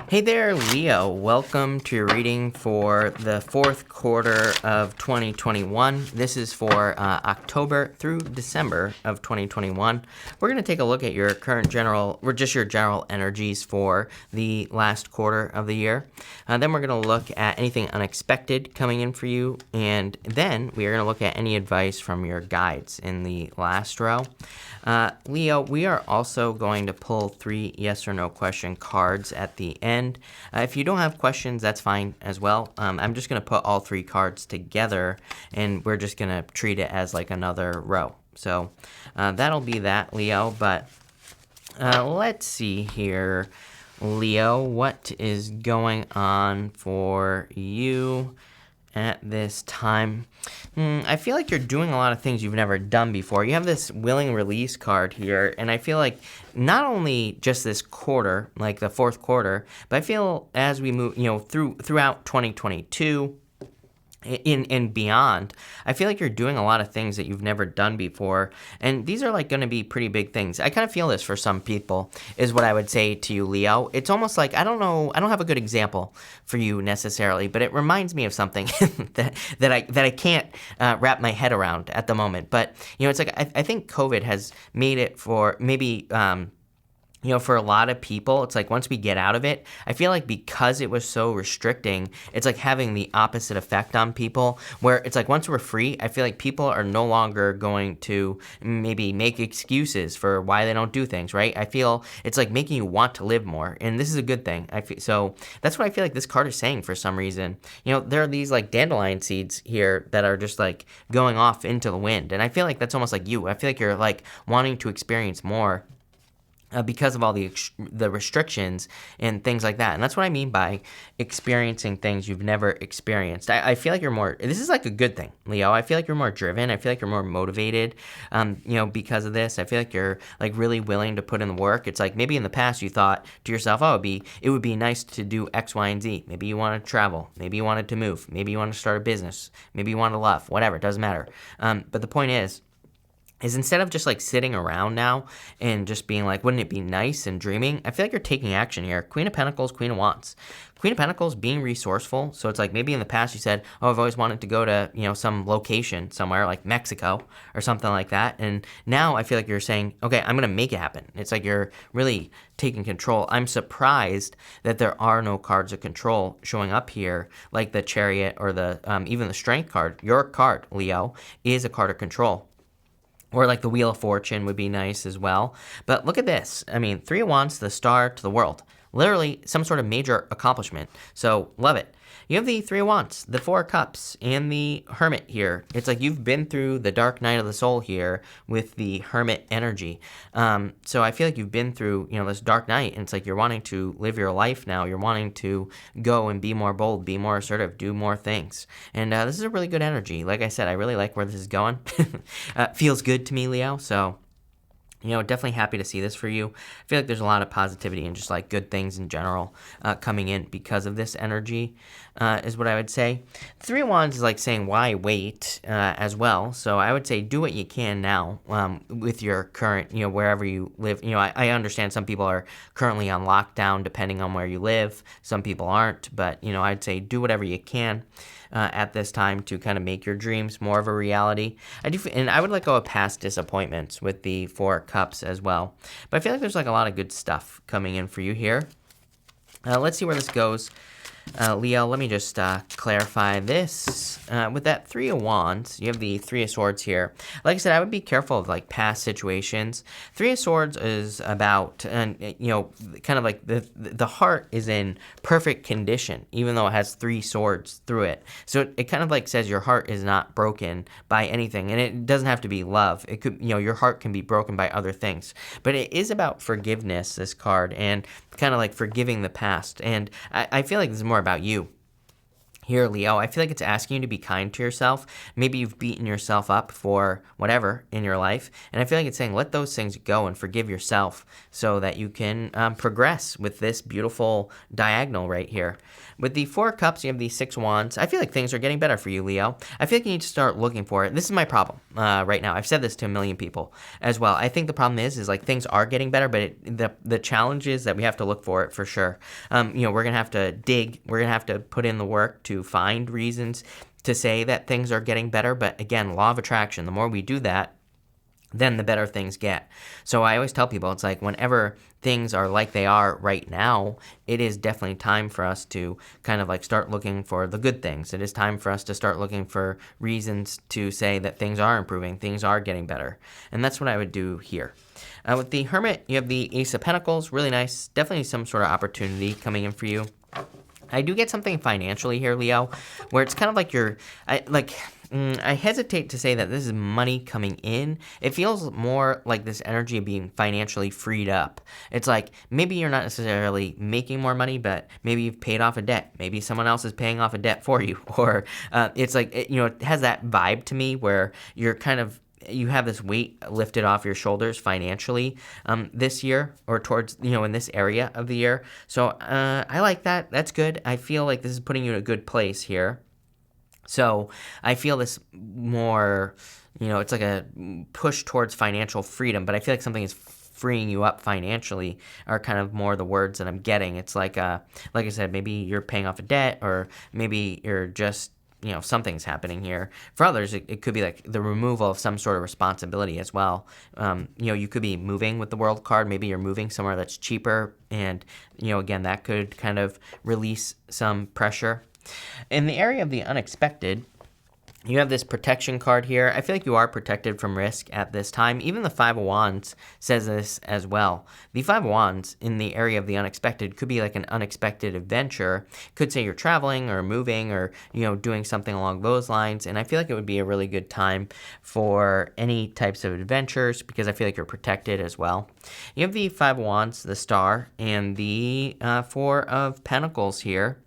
Hey there, Leo. Welcome to your reading for the fourth quarter of 2021. This is for October through December of 2021. We're going to take a look at your current your general energies for the last quarter of the year. Then we're going to look at anything unexpected coming in for you. And then we are going to look at any advice from your guides in the last row. Leo, we are also going to pull 3 yes or no question cards at the end. If you don't have questions, that's fine as well. I'm just going to put all 3 cards together, and we're just going to treat it as like another row. So that'll be that, Leo. But let's see here, Leo, what is going on for you at this time? I feel like you're doing a lot of things you've never done before. You have this willing release card here, and I feel like not only just this quarter, like the fourth quarter, but I feel as we move, throughout 2022, and beyond, I feel like you're doing a lot of things that you've never done before, and these are like going to be pretty big things. I kind of feel this for some people is what I would say to you, Leo. It's almost like, I don't have a good example for you necessarily, but it reminds me of something that I can't wrap my head around at the moment. But it's like I think COVID has made it for maybe for a lot of people, it's like once we get out of it, I feel like because it was so restricting, it's like having the opposite effect on people, where it's like once we're free, I feel like people are no longer going to maybe make excuses for why they don't do things, right? I feel it's like making you want to live more, and this is a good thing. So that's what I feel like this card is saying for some reason. There are these like dandelion seeds here that are just like going off into the wind, and I feel like that's almost like you. I feel like you're like wanting to experience more because of all the restrictions and things like that. And that's what I mean by experiencing things you've never experienced. I feel like you're more, this is like a good thing, Leo. I feel like you're more driven. I feel like you're more motivated, because of this. I feel like you're like really willing to put in the work. It's like maybe in the past you thought to yourself, oh, it would be nice to do X, Y, and Z. Maybe you want to travel. Maybe you wanted to move. Maybe you want to start a business. Maybe you want to love, whatever, it doesn't matter. But the point is instead of just like sitting around now and just being like, wouldn't it be nice and dreaming? I feel like you're taking action here. Queen of Pentacles, Queen of Wands. Queen of Pentacles being resourceful. So it's like maybe in the past you said, oh, I've always wanted to go to, some location somewhere like Mexico or something like that. And now I feel like you're saying, okay, I'm going to make it happen. It's like you're really taking control. I'm surprised that there are no cards of control showing up here, like the Chariot or the even the Strength card. Your card, Leo, is a card of control. Or like the Wheel of Fortune would be nice as well. But look at this. I mean, 3 of Wands, the star to the world. Literally some sort of major accomplishment. So love it. You have the 3 of Wands, the 4 of Cups, and the Hermit here. It's like you've been through the dark night of the soul here with the Hermit energy. So I feel like you've been through, this dark night, and it's like you're wanting to live your life now. You're wanting to go and be more bold, be more assertive, do more things. And this is a really good energy. Like I said, I really like where this is going. Feels good to me, Leo. So definitely happy to see this for you. I feel like there's a lot of positivity and just like good things in general coming in because of this energy is what I would say. 3 of Wands is like saying, why wait as well? So I would say do what you can now with your current, wherever you live. I understand some people are currently on lockdown depending on where you live. Some people aren't, but, I'd say do whatever you can at this time to kind of make your dreams more of a reality. And I would let go of past disappointments with the 4 of Cups as well. But I feel like there's like a lot of good stuff coming in for you here. Let's see where this goes. Leo, let me just clarify this. With that 3 of Wands, you have the 3 of Swords here. Like I said, I would be careful of like past situations. 3 of Swords is about, kind of like the heart is in perfect condition, even though it has 3 swords through it. So it kind of like says your heart is not broken by anything, and it doesn't have to be love. It could, your heart can be broken by other things. But it is about forgiveness, this card, and kind of like forgiving the past. And I feel like this is more about you Here, Leo, I feel like it's asking you to be kind to yourself. Maybe you've beaten yourself up for whatever in your life. And I feel like it's saying let those things go and forgive yourself so that you can progress with this beautiful diagonal right here. With the Four of Cups, you have the Six of Wands. I feel like things are getting better for you, Leo. I feel like you need to start looking for it. This is my problem right now. I've said this to a million people as well. I think the problem is like things are getting better, but the challenge is that we have to look for it for sure. We're going to have to dig. We're going to have to put in the work to find reasons to say that things are getting better. But again, law of attraction, the more we do that, then the better things get. So I always tell people, it's like whenever things are like they are right now, it is definitely time for us to kind of like start looking for the good things. It is time for us to start looking for reasons to say that things are improving, things are getting better. And that's what I would do here. With the Hermit, you have the Ace of Pentacles, really nice. Definitely some sort of opportunity coming in for you. I do get something financially here, Leo, where it's kind of like I hesitate to say that this is money coming in. It feels more like this energy of being financially freed up. It's like maybe you're not necessarily making more money, but maybe you've paid off a debt. Maybe someone else is paying off a debt for you. Or it's like, it has that vibe to me where you're kind of, you have this weight lifted off your shoulders financially this year or towards, in this area of the year. So I like that. That's good. I feel like this is putting you in a good place here. So I feel this more, it's like a push towards financial freedom, but I feel like something is freeing you up financially are kind of more the words that I'm getting. It's like I said, maybe you're paying off a debt or maybe you're just, something's happening here. For others, it could be like the removal of some sort of responsibility as well. You could be moving with the World card. Maybe you're moving somewhere that's cheaper. And, again, that could kind of release some pressure. In the area of the unexpected, you have this protection card here. I feel like you are protected from risk at this time. Even the Five of Wands says this as well. The Five of Wands in the area of the unexpected could be like an unexpected adventure. Could say you're traveling or moving or, doing something along those lines. And I feel like it would be a really good time for any types of adventures because I feel like you're protected as well. You have the Five of Wands, the Star, and the Four of Pentacles here.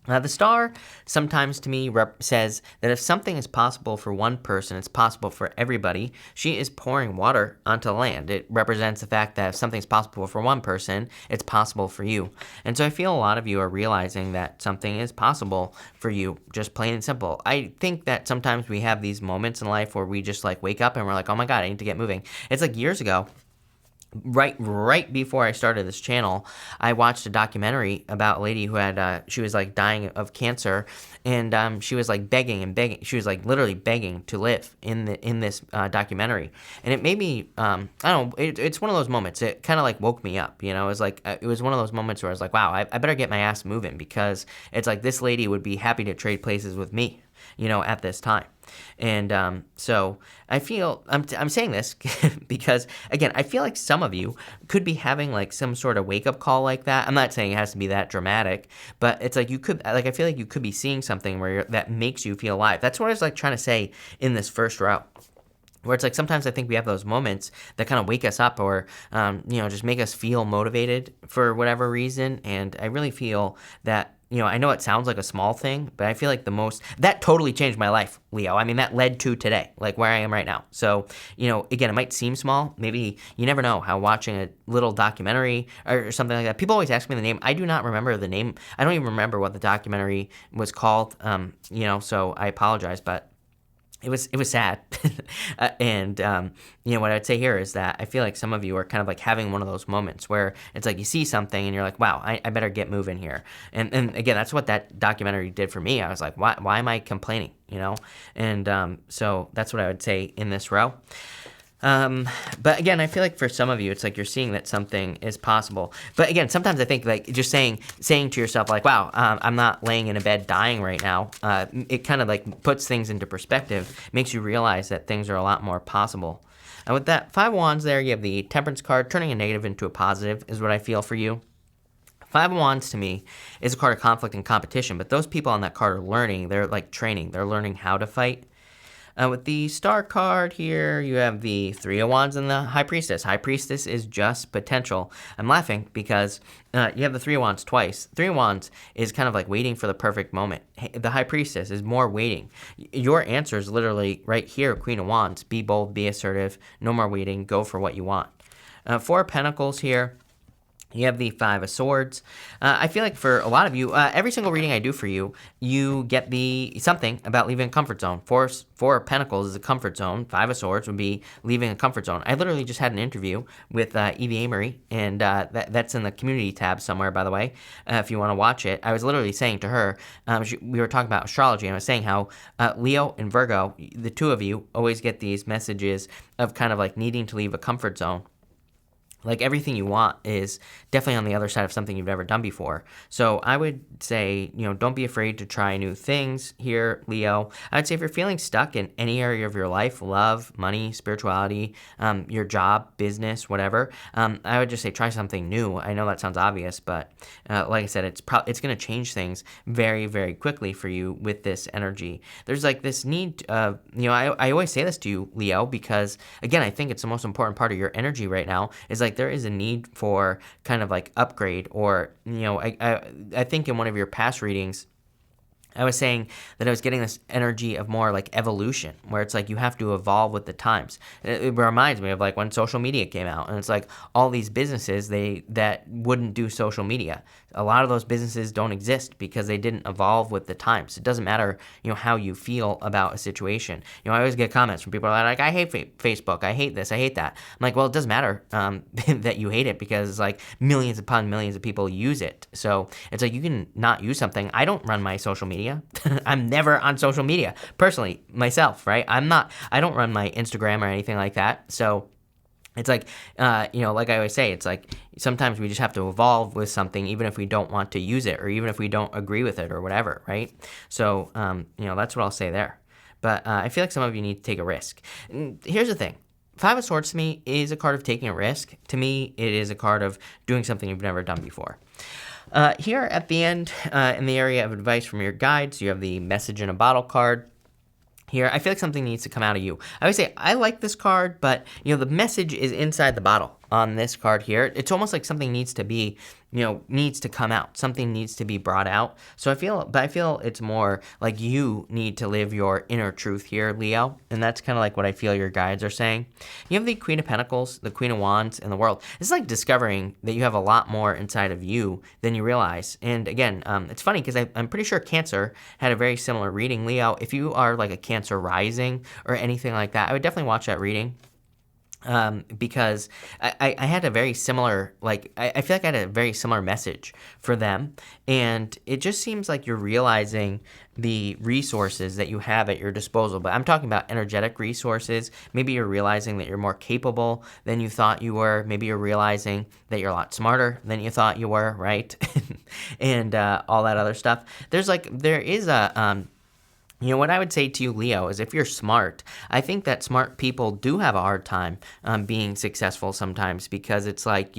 The Star sometimes to me says that if something is possible for one person, it's possible for everybody. She is pouring water onto land. It represents the fact that if something's possible for one person, it's possible for you. And so I feel a lot of you are realizing that something is possible for you, just plain and simple. I think that sometimes we have these moments in life where we just like wake up and we're like, oh my God, I need to get moving. It's like years ago. Right before I started this channel, I watched a documentary about a lady who had, she was like dying of cancer, and she was like begging and begging. She was like literally begging to live in this documentary, and it made me, I don't know, it's one of those moments. It kind of like woke me up, It was like it was one of those moments where I was like, wow, I better get my ass moving because it's like this lady would be happy to trade places with me, at this time. And so I feel I'm saying this because again I feel like some of you could be having like some sort of wake up call like that. I'm not saying it has to be that dramatic, but it's like you could I feel like you could be seeing something where that makes you feel alive. That's what I was like trying to say in this first row. Where it's like sometimes I think we have those moments that kind of wake us up or, just make us feel motivated for whatever reason. And I really feel that, I know it sounds like a small thing, but I feel like that totally changed my life, Leo. I mean, that led to today, like where I am right now. So, again, it might seem small. Maybe you never know how watching a little documentary or something like that. People always ask me the name. I do not remember the name. I don't even remember what the documentary was called, so I apologize, but it was sad. And, what I'd say here is that I feel like some of you are kind of like having one of those moments where it's like you see something and you're like, wow, I better get moving here. And again, that's what that documentary did for me. I was like, why am I complaining, And so that's what I would say in this row. But again, I feel like for some of you, it's like you're seeing that something is possible. But again, sometimes I think like just saying to yourself like, wow, I'm not laying in a bed dying right now. It kind of like puts things into perspective, makes you realize that things are a lot more possible. And with that Five of Wands there, you have the Temperance card. Turning a negative into a positive is what I feel for you. Five of Wands to me is a card of conflict and competition, but those people on that card are learning. They're like training. They're learning how to fight. With the Star card here, you have the Three of Wands and the High Priestess. High Priestess is just potential. I'm laughing because you have the Three of Wands twice. Three of Wands is kind of like waiting for the perfect moment. The High Priestess is more waiting. Your answer is literally right here, Queen of Wands. Be bold, be assertive, no more waiting, go for what you want. Four of Pentacles here. You have the Five of Swords. I feel like for a lot of you, every single reading I do for you, you get something about leaving a comfort zone. Four of Pentacles is a comfort zone. Five of Swords would be leaving a comfort zone. I literally just had an interview with Evie Amory, and that's in the community tab somewhere, by the way, if you want to watch it. I was literally saying to her, we were talking about astrology, and I was saying how Leo and Virgo, the two of you, always get these messages of kind of like needing to leave a comfort zone. Like everything you want is definitely on the other side of something you've never done before. So I would say, don't be afraid to try new things here, Leo. I would say if you're feeling stuck in any area of your life, love, money, spirituality, your job, business, whatever, I would just say try something new. I know that sounds obvious, but like I said, it's going to change things very, very quickly for you with this energy. There's like this need, I always say this to you, Leo, because again, I think it's the most important part of your energy right now is like there is a need for kind of like upgrade or, I think in one of your past readings, I was saying that I was getting this energy of more like evolution, where it's like you have to evolve with the times. It reminds me of like when social media came out, and it's like all these businesses that wouldn't do social media. A lot of those businesses don't exist because they didn't evolve with the times. It doesn't matter, how you feel about a situation. I always get comments from people that are like, I hate Facebook, I hate this, I hate that. I'm like, well, it doesn't matter that you hate it because it's like millions upon millions of people use it. So it's like you can not use something. I don't run my social media. I'm never on social media personally myself, right? I don't run my Instagram or anything like that. So it's like, like I always say, it's like sometimes we just have to evolve with something, even if we don't want to use it or even if we don't agree with it or whatever, right? So, that's what I'll say there. But I feel like some of you need to take a risk. Here's the thing. Five of Swords to me is a card of taking a risk. To me, it is a card of doing something you've never done before. Here at the end, in the area of advice from your guides, you have the Message in a Bottle card. Here, I feel like something needs to come out of you. I always say, I like this card, but, the message is inside the bottle on this card here. It's almost like something needs to come out. Something needs to be brought out. So I feel it's more like you need to live your inner truth here, Leo. And that's kind of like what I feel your guides are saying. You have the Queen of Pentacles, the Queen of Wands, and the World. It's like discovering that you have a lot more inside of you than you realize. And again, it's funny because I'm pretty sure Cancer had a very similar reading. Leo, if you are like a Cancer rising or anything like that, I would definitely watch that reading. Because I had a very similar, I feel like I had a very similar message for them. And it just seems like you're realizing the resources that you have at your disposal. But I'm talking about energetic resources. Maybe you're realizing that you're more capable than you thought you were. Maybe you're realizing that you're a lot smarter than you thought you were, right? And all that other stuff. There is a... what I would say to you, Leo, is if you're smart, I think that smart people do have a hard time being successful sometimes because it's like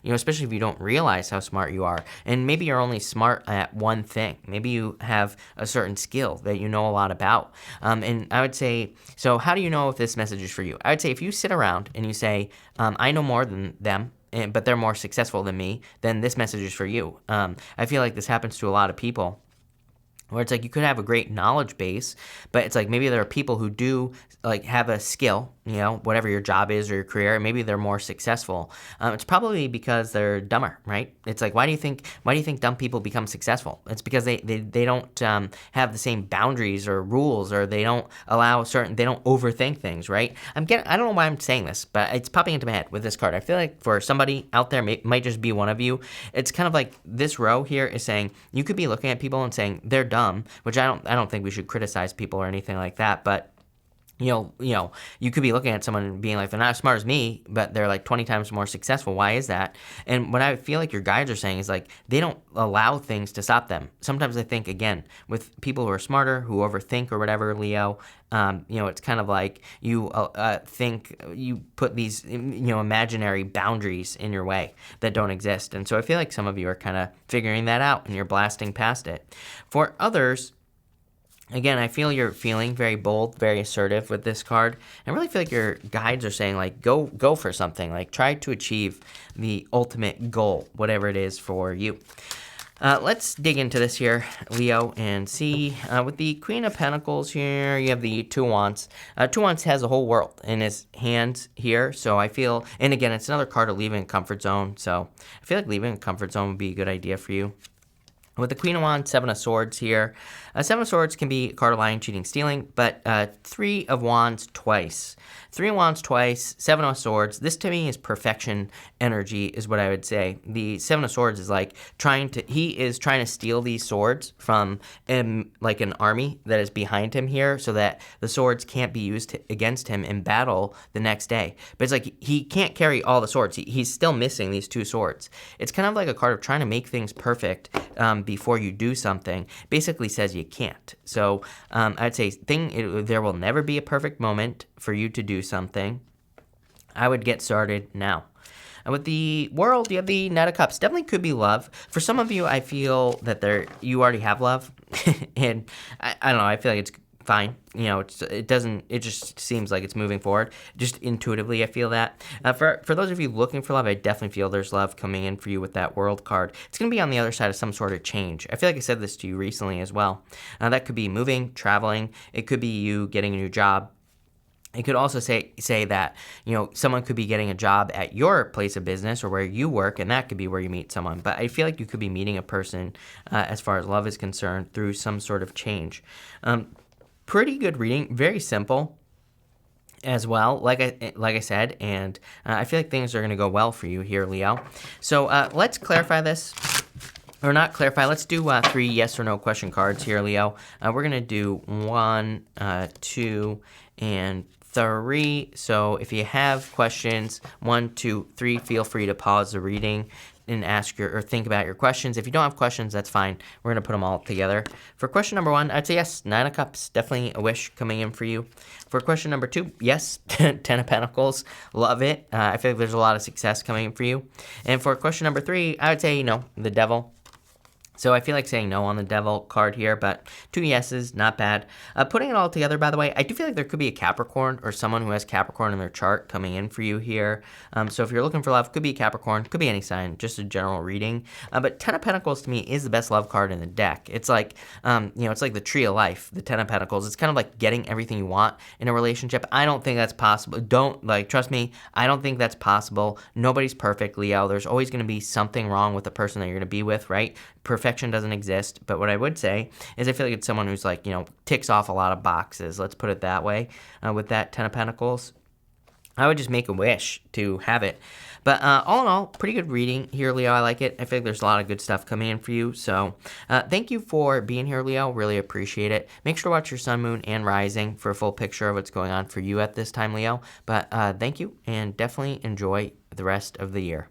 especially if you don't realize how smart you are. And maybe you're only smart at one thing. Maybe you have a certain skill that you know a lot about. And I would say, so how do you know if this message is for you? I would say if you sit around and you say, I know more than them, but they're more successful than me, then this message is for you. I feel like this happens to a lot of people, where it's like you could have a great knowledge base, but it's like maybe there are people who do like have a skill, whatever your job is or your career, and maybe they're more successful. It's probably because they're dumber, right? It's like, why do you think dumb people become successful? It's because they don't have the same boundaries or rules, or they don't they don't overthink things, right? I don't know why I'm saying this, but it's popping into my head with this card. I feel like for somebody out there, might just be one of you. It's kind of like this row here is saying you could be looking at people and saying they're dumb, which I don't think we should criticize people or anything like that, but you could be looking at someone and being like, they're not as smart as me, but they're like 20 times more successful. Why is that? And what I feel like your guides are saying is like, they don't allow things to stop them. Sometimes I think, again, with people who are smarter, who overthink or whatever, Leo, it's kind of like you think you put these, imaginary boundaries in your way that don't exist. And so I feel like some of you are kind of figuring that out and you're blasting past it. For others, Again, I feel you're feeling very bold, very assertive with this card. I really feel like your guides are saying, like, go for something. Like, try to achieve the ultimate goal, whatever it is for you. Let's dig into this here, Leo, and see. With the Queen of Pentacles here, you have the Two Wands. Two Wands has the whole world in his hands here, so I feel, and again, it's another card of leaving a comfort zone, so I feel like leaving a comfort zone would be a good idea for you. With the Queen of Wands, Seven of Swords here. Seven of Swords can be a card of lying, cheating, stealing, but Three of Wands twice. Three of Wands twice, Seven of Swords. This to me is perfection energy is what I would say. The Seven of Swords is like he is trying to steal these swords from like an army that is behind him here so that the swords can't be used against him in battle the next day. But it's like he can't carry all the swords. He's still missing these two swords. It's kind of like a card of trying to make things perfect before you do something. Basically says you can't. So I'd say there will never be a perfect moment for you to do something. I would get started now. And with the World, you have the Knight of Cups. Definitely could be love. For some of you, I feel that you already have love. And I don't know, I feel like it's fine. You know, it just seems like it's moving forward. Just intuitively, I feel that. For those of you looking for love, I definitely feel there's love coming in for you with that World card. It's going to be on the other side of some sort of change. I feel like I said this to you recently as well. That could be moving, traveling. It could be you getting a new job. It could also say that, you know, someone could be getting a job at your place of business or where you work, and that could be where you meet someone. But I feel like you could be meeting a person, as far as love is concerned, through some sort of change. Pretty good reading, very simple as well, like I said, and I feel like things are going to go well for you here, Leo. So let's clarify this. Or not clarify, let's do 3 yes or no question cards here, Leo. We're going to do 1, 2, and 3. So if you have questions, 1, 2, 3, feel free to pause the reading and think about your questions. If you don't have questions, that's fine. We're going to put them all together. For question number 1, I'd say yes, 9 of Cups. Definitely a wish coming in for you. For question number 2, yes, 10 of Pentacles. Love it. I feel like there's a lot of success coming in for you. And for question number 3, I would say, the Devil. So I feel like saying no on the Devil card here, but 2 yeses, not bad. Putting it all together, by the way, I do feel like there could be a Capricorn or someone who has Capricorn in their chart coming in for you here. So if you're looking for love, could be a Capricorn, could be any sign, just a general reading. But 10 of Pentacles to me is the best love card in the deck. It's like, it's like the tree of life, the 10 of Pentacles. It's kind of like getting everything you want in a relationship. I don't think that's possible. Trust me, I don't think that's possible. Nobody's perfect, Leo. There's always going to be something wrong with the person that you're going to be with, right? Perfection doesn't exist, but what I would say is I feel like it's someone who's like, ticks off a lot of boxes. Let's put it that way. With that 10 of Pentacles, I would just make a wish to have it. But all in all, pretty good reading here, Leo. I like it. I feel like there's a lot of good stuff coming in for you. So thank you for being here, Leo. Really appreciate it. Make sure to watch your sun, moon, and rising for a full picture of what's going on for you at this time, Leo. But thank you, and definitely enjoy the rest of the year.